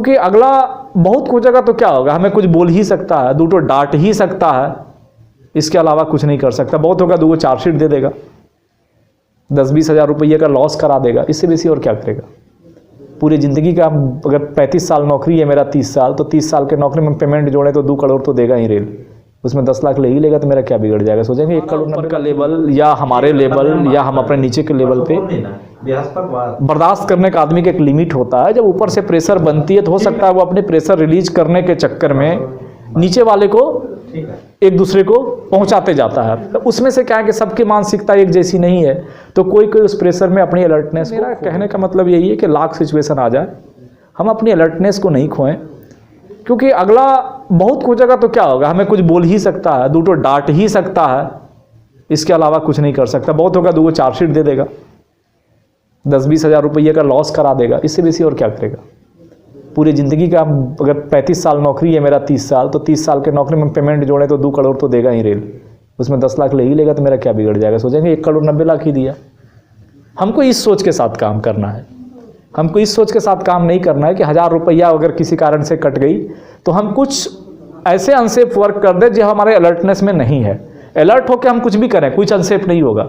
क्योंकि अगला बहुत खोजेगा तो क्या होगा, हमें कुछ बोल ही सकता है, दो तो डांट ही सकता है, इसके अलावा कुछ नहीं कर सकता। बहुत होगा 2 चार्जशीट दे देगा, 10-20 हज़ार रुपये का लॉस करा देगा, इससे बेसी और क्या करेगा। पूरी ज़िंदगी का अगर 35 साल नौकरी है मेरा, 30 साल, तो 30 साल के नौकरी में पेमेंट जोड़े तो 2 करोड़ तो देगा ही रेल, उसमें 10 लाख ले ही लेगा, तो मेरा क्या बिगड़ जाएगा। सोचेंगे 1 करोड़ ऊपर का लेवल या हमारे लेवल या हम अपने नीचे के लेवल पे बर्दाश्त करने का आदमी का एक लिमिट होता है। जब ऊपर से प्रेशर बनती है तो हो सकता है वो अपने प्रेशर रिलीज करने के चक्कर में नीचे वाले को एक दूसरे को पहुंचाते जाता है। तो उसमें से क्या है कि सबकी मानसिकता एक जैसी नहीं है, तो कोई कोई उस प्रेशर में अपनी अलर्टनेस, मेरा कहने का मतलब यही है कि लाख सिचुएशन आ जाए हम अपनी अलर्टनेस को नहीं खोएं, क्योंकि अगला बहुत खोजेगा तो क्या होगा, हमें कुछ बोल ही सकता है, 2 तो डांट ही सकता है, इसके अलावा कुछ नहीं कर सकता। बहुत होगा 2 चार्जशीट दे देगा, 10-20 हज़ार रुपये का लॉस करा देगा, इससे बेसी और क्या करेगा। पूरी ज़िंदगी का अगर 35 साल नौकरी है मेरा, 30 साल, तो 30 साल के नौकरी में पेमेंट जोड़े तो 2 करोड़ तो देगा ही रेल, उसमें 10 लाख ले ही लेगा, तो मेरा क्या बिगड़ जाएगा। सोचेंगे 1 करोड़ 90 लाख ही दिया। हमको इस सोच के साथ काम करना है, हमको इस सोच के साथ काम नहीं करना है कि 1000 रुपया अगर किसी कारण से कट गई तो हम कुछ ऐसे अनसेफ वर्क कर दे जो हमारे अलर्टनेस में नहीं है। अलर्ट होकर हम कुछ भी करें, कुछ अनसेफ नहीं होगा।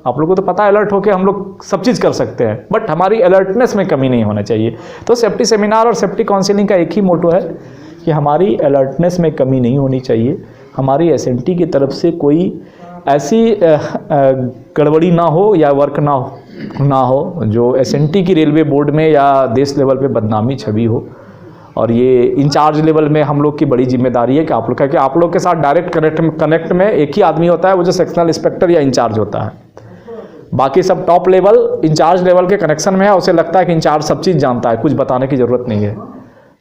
आप लोगों को तो पता है अलर्ट होकर हम लोग सब चीज़ कर सकते हैं, बट हमारी अलर्टनेस में कमी नहीं होना चाहिए। तो सेफ्टी सेमिनार और सेफ्टी काउंसलिंग का एक ही मोटो है कि हमारी अलर्टनेस में कमी नहीं होनी चाहिए, हमारी एसएनटी की तरफ से कोई ऐसी गड़बड़ी ना हो या वर्क ना हो जो एसएनटी की रेलवे बोर्ड में या देश लेवल पे बदनामी छवि हो। और ये इंचार्ज लेवल में हम लोग की बड़ी जिम्मेदारी है कि आप लोग के साथ डायरेक्ट कनेक्ट में एक ही आदमी होता है, वो जो सेक्शनल इंस्पेक्टर या इंचार्ज होता है। बाकी सब टॉप लेवल इंचार्ज लेवल के कनेक्शन में है, उसे लगता है कि इंचार्ज सब चीज़ जानता है, कुछ बताने की ज़रूरत नहीं है।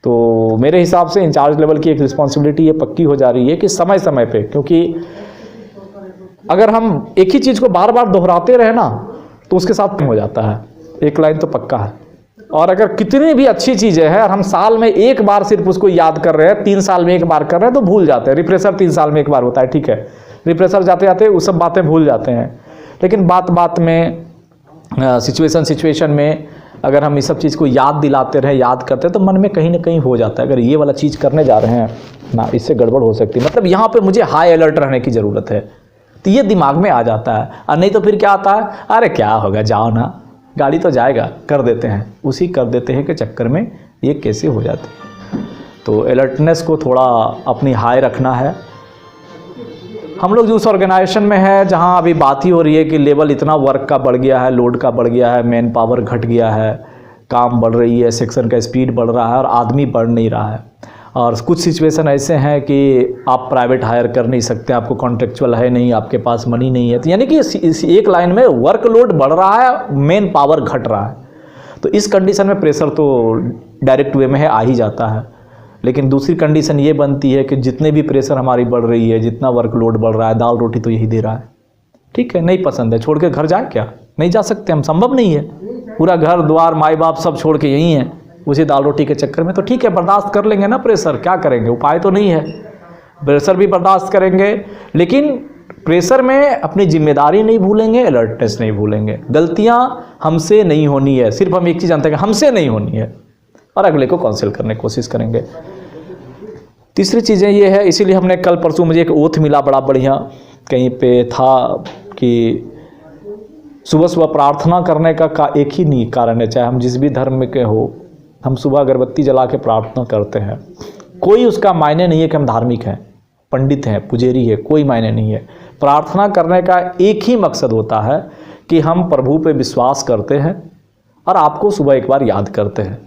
तो मेरे हिसाब से इंचार्ज लेवल की एक रिस्पॉन्सिबिलिटी ये पक्की हो जा रही है कि समय समय पे, क्योंकि अगर हम एक ही चीज़ को बार बार दोहराते रहे ना तो उसके साथ हो जाता है। एक लाइन तो पक्का है। और अगर कितनी भी अच्छी चीज़ें हैं और हम साल में एक बार सिर्फ उसको याद कर रहे हैं, 3 साल में एक बार कर रहे हैं, तो भूल जाते हैं। रिफ्रेशर 3 साल में एक बार होता है, ठीक है, रिफ्रेशर जाते जाते वो सब बातें भूल जाते हैं। लेकिन बात में सिचुएशन में अगर हम इस सब चीज़ को याद दिलाते रहे, याद करते हैं, तो मन में कहीं ना कहीं हो जाता है अगर ये वाला चीज़ करने जा रहे हैं ना, इससे गड़बड़ हो सकती है, मतलब यहाँ पे मुझे हाई अलर्ट रहने की ज़रूरत है, तो ये दिमाग में आ जाता है। और नहीं तो फिर क्या आता है, अरे क्या होगा, जाओ ना, गाड़ी तो जाएगा, कर देते हैं। उसी कर देते हैं के चक्कर में ये कैसे हो जाती है। तो अलर्टनेस को थोड़ा अपनी हाई रखना है। हम लोग जो उस ऑर्गेनाइजेशन में है जहां अभी बात ही हो रही है कि लेवल इतना वर्क का बढ़ गया है, लोड का बढ़ गया है, मैन पावर घट गया है, काम बढ़ रही है, सेक्शन का स्पीड बढ़ रहा है और आदमी बढ़ नहीं रहा है। और कुछ सिचुएशन ऐसे हैं कि आप प्राइवेट हायर कर नहीं सकते, आपको कॉन्ट्रेक्चुअल है नहीं, आपके पास मनी नहीं है, तो यानी कि इस एक लाइन में वर्कलोड बढ़ रहा है, मेन पावर घट रहा है। तो इस कंडीशन में प्रेशर तो डायरेक्ट वे में है, आ ही जाता है। लेकिन दूसरी कंडीशन ये बनती है कि जितने भी प्रेशर हमारी बढ़ रही है, जितना वर्कलोड बढ़ रहा है, दाल रोटी तो यही दे रहा है, ठीक है, नहीं पसंद है, छोड़ के घर जाए क्या, नहीं जा सकते हम, संभव नहीं है। पूरा घर द्वार माई बाप सब छोड़ के यहीं है उसी दाल रोटी के चक्कर में, तो ठीक है, बर्दाश्त कर लेंगे ना प्रेशर, क्या करेंगे, उपाय तो नहीं है। प्रेशर भी बर्दाश्त करेंगे, लेकिन प्रेशर में अपनी जिम्मेदारी नहीं भूलेंगे, अलर्टनेस नहीं भूलेंगे। गलतियां हमसे नहीं होनी है, सिर्फ हम एक चीज़ जानते हैं कि हमसे नहीं होनी है, और अगले को काउंसिल करने की कोशिश करेंगे। तीसरी चीज़ें ये है, इसीलिए हमने कल परसों मुझे एक ओथ मिला बड़ा बढ़िया, कहीं पे था कि सुबह सुबह प्रार्थना करने का एक ही नहीं कारण है, चाहे हम जिस भी धर्म के हो, हम सुबह अगरबत्ती जला के प्रार्थना करते हैं। कोई उसका मायने नहीं है कि हम धार्मिक हैं, पंडित हैं, पुजेरी है, कोई मायने नहीं है। प्रार्थना करने का एक ही मकसद होता है कि हम प्रभु पे विश्वास करते हैं और आपको सुबह एक बार याद करते हैं।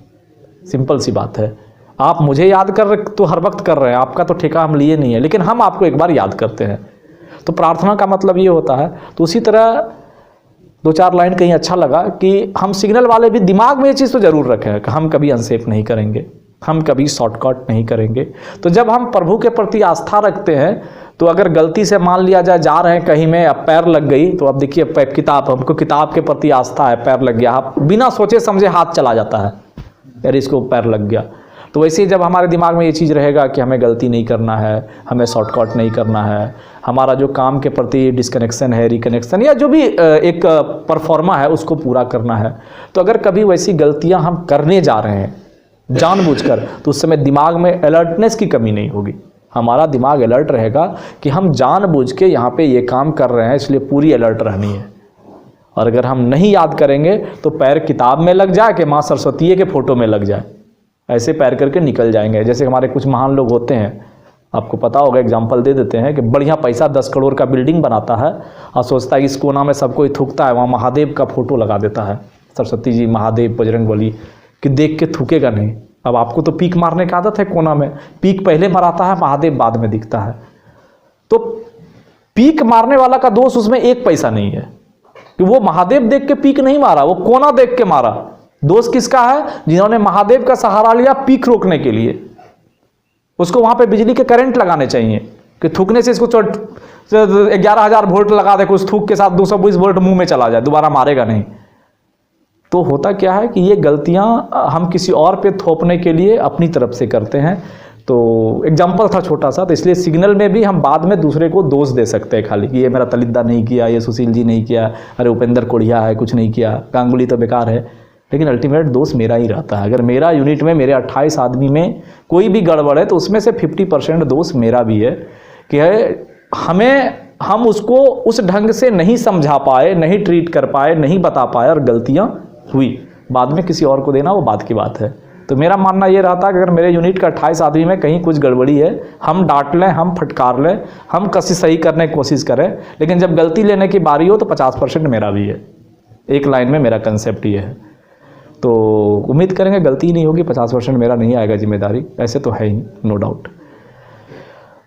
सिंपल सी बात है। आप मुझे याद कर रहे तो हर वक्त कर रहे हैं, आपका तो ठेका हम लिए नहीं है, लेकिन हम आपको एक बार याद करते हैं। तो प्रार्थना का मतलब ये होता है। तो उसी तरह 2-4 लाइन कहीं अच्छा लगा कि हम सिग्नल वाले भी दिमाग में ये चीज़ तो ज़रूर रखें कि हम कभी अनसेफ नहीं करेंगे, हम कभी शॉर्टकट नहीं करेंगे। तो जब हम प्रभु के प्रति आस्था रखते हैं, तो अगर गलती से मान लिया जाए जा रहे हैं कहीं में, अब पैर लग गई, तो अब देखिए किताब, हमको किताब के प्रति आस्था है, पैर लग गया, आप बिना सोचे समझे हाथ चला जाता है, यार इसको पैर लग गया। तो वैसे ही जब हमारे दिमाग में ये चीज़ रहेगा कि हमें गलती नहीं करना है, हमें शॉर्टकट नहीं करना है, हमारा जो काम के प्रति डिस्कनेक्शन है, रिकनेक्शन या जो भी एक परफॉर्मा है उसको पूरा करना है, तो अगर कभी वैसी गलतियां हम करने जा रहे हैं जानबूझकर, तो उस समय दिमाग में अलर्टनेस की कमी नहीं होगी। हमारा दिमाग अलर्ट रहेगा कि हम जानबूझ के यहाँ पे ये काम कर रहे हैं, इसलिए पूरी अलर्ट रहनी है। और अगर हम नहीं याद करेंगे तो पैर किताब में लग जाए कि माँ सरस्वती के फ़ोटो में लग जाए, ऐसे पैर करके निकल जाएंगे। जैसे हमारे कुछ महान लोग होते हैं, आपको पता होगा, एग्जाम्पल दे देते हैं कि बढ़िया पैसा 10 करोड़ का बिल्डिंग बनाता है और सोचता है कि इस कोना में सबको थूकता है, वहाँ महादेव का फ़ोटो लगा देता है, सरस्वती जी, महादेव, बजरंगबली, कि देख के थूकेगा नहीं। अब आपको तो पीक मारने की आदत है कोना में, पीक पहले मराता है, महादेव बाद में दिखता है। तो पीक मारने वाला का दोष उसमें एक पैसा नहीं है कि वो महादेव देख के पीक नहीं मारा, वो कोना देख के मारा। दोष किसका है? जिन्होंने महादेव का सहारा लिया पीक रोकने के लिए। उसको वहां पे बिजली के करंट लगाने चाहिए कि थूकने से इसको 11,000 वोल्ट लगा दे, उस थूक के साथ 220 वोल्ट मुंह में चला जाए, दोबारा मारेगा नहीं। तो होता क्या है कि ये गलतियां हम किसी और पे थोपने के लिए अपनी तरफ से करते हैं। तो एग्जाम्पल था छोटा सा, तो इसलिए सिग्नल में भी हम बाद में दूसरे को दोष दे सकते हैं खाली कि ये मेरा तलिद्दा नहीं किया, ये सुशील जी नहीं किया, अरे उपेंद्र कोढ़िया है कुछ नहीं किया, गांगुली तो बेकार है। लेकिन अल्टीमेट दोष मेरा ही रहता है। अगर मेरा यूनिट में मेरे 28 आदमी में कोई भी गड़बड़ है तो उसमें से 50% दोष मेरा भी है कि हम उसको उस ढंग से नहीं समझा पाए, नहीं ट्रीट कर पाए, नहीं बता पाए और गलतियां हुई। बाद में किसी और को देना वो बात की बात है। तो मेरा मानना ये रहता है कि अगर मेरे यूनिट का 28 आदमी में कहीं कुछ गड़बड़ी है, हम डांट लें, हम फटकार लें, हम कसी सही करने की कोशिश करें, लेकिन जब गलती लेने की बारी हो तो 50% मेरा भी है। एक लाइन में मेरा कंसेप्ट ये है। तो उम्मीद करेंगे गलती नहीं होगी, 50% मेरा नहीं आएगा जिम्मेदारी, ऐसे तो है ही, नो डाउट।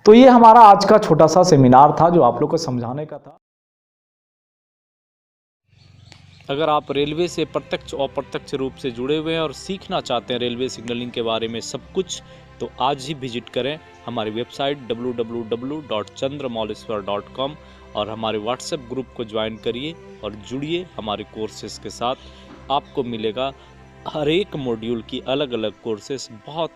तो ये हमारा आज का छोटा सा सेमिनार था जो आप लोग को समझाने का था। अगर आप रेलवे से प्रत्यक्ष और अप्रत्यक्ष रूप से जुड़े हुए हैं और सीखना चाहते हैं रेलवे सिग्नलिंग के बारे में सब कुछ, तो आज ही विजिट करें हमारी वेबसाइट www.chandramouleswar.com और हमारे व्हाट्सएप ग्रुप को ज्वाइन करिए और जुड़िए हमारे कोर्सेज़ के साथ। आपको मिलेगा हर एक मॉड्यूल की अलग अलग कोर्सेज बहुत